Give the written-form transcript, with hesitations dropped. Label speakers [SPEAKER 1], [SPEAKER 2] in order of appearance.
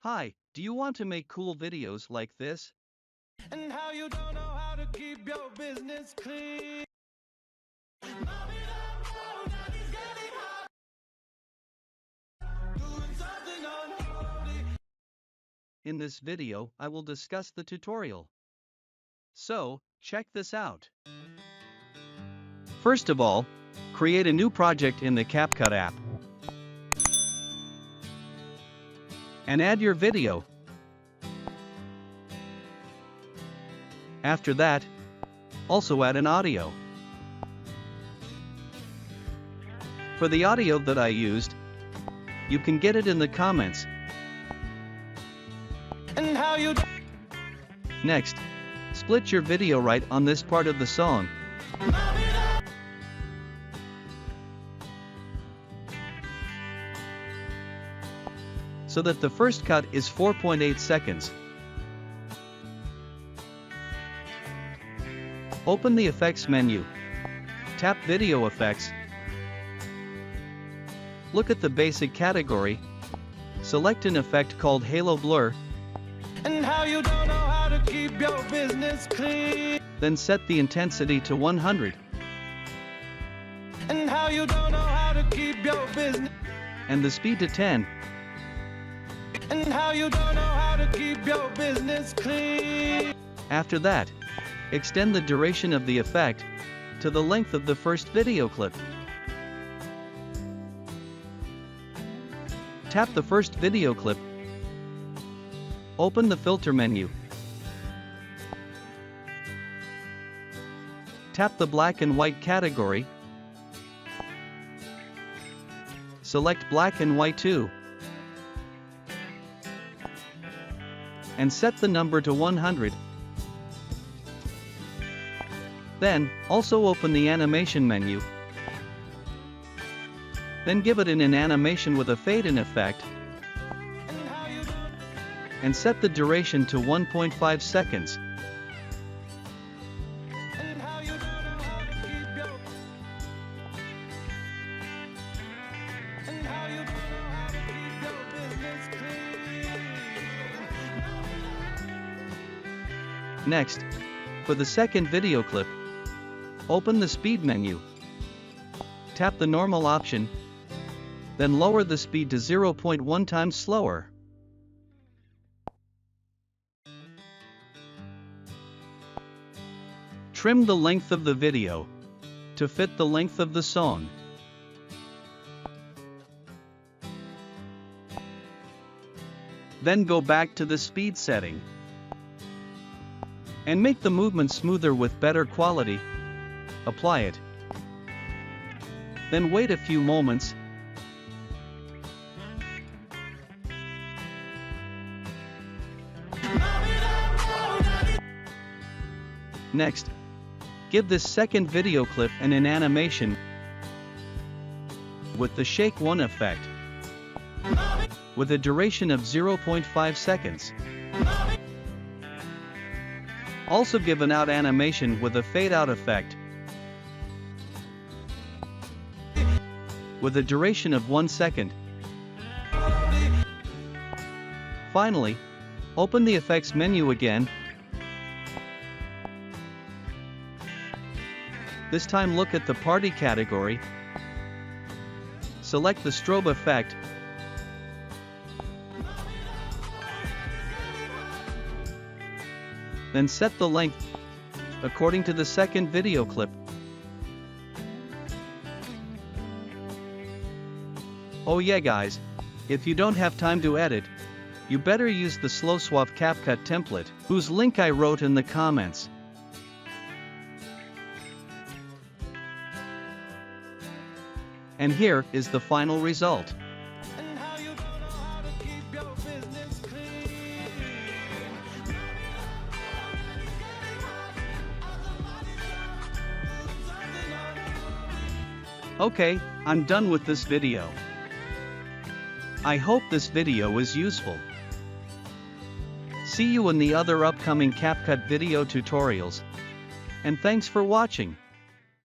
[SPEAKER 1] Hi, do you want to make cool videos like this?
[SPEAKER 2] And how you don't know how to keep your business clean. Mommy don't know that it's getting hot. Doing something unholy.
[SPEAKER 1] In this video, I will discuss the tutorial. So, check this out. First of all, create a new project in the CapCut app. And add your video. After that, also add an audio. For the audio that I used, you can get it in the comments.
[SPEAKER 2] And how you
[SPEAKER 1] Next, split your video right on this part of the song. So that the first cut is 4.8 seconds. Open the effects menu. Tap Video Effects. Look at the basic category. Select an effect called Halo Blur.
[SPEAKER 2] And how you don't know how to keep your business clean.
[SPEAKER 1] Then set the intensity to 100.
[SPEAKER 2] And how you don't know how to keep your business.
[SPEAKER 1] And the speed to 10.
[SPEAKER 2] And how you don't know how to keep your business clean.
[SPEAKER 1] After that, extend the duration of the effect to the length of the first video clip. Tap the first video clip. Open the filter menu. Tap the black and white category. Select black and white 2. And set the number to 100. Then, also open the animation menu. Then give it an animation with a fade-in effect. And set the duration to 1.5 seconds. Next, for the second video clip, open the speed menu. Tap the normal option, then lower the speed to 0.1 times slower. Trim the length of the video to fit the length of the song. Then go back to the speed setting. And make the movement smoother with better quality. Apply it. Then wait a few moments. Next, give this second video clip an animation with the Shake 1 effect with a duration of 0.5 seconds. Also give an out animation with a fade-out effect with a duration of 1 second. Finally, open the effects menu again. This time look at the party category. Select the strobe effect. Then set the length according to the second video clip. Oh yeah guys, if you don't have time to edit, you better use the Slow Suave CapCut template, whose link I wrote in the comments. And here is the final result. Okay, I'm done with this video. I hope this video is useful. See you in the other upcoming CapCut video tutorials. And thanks for watching.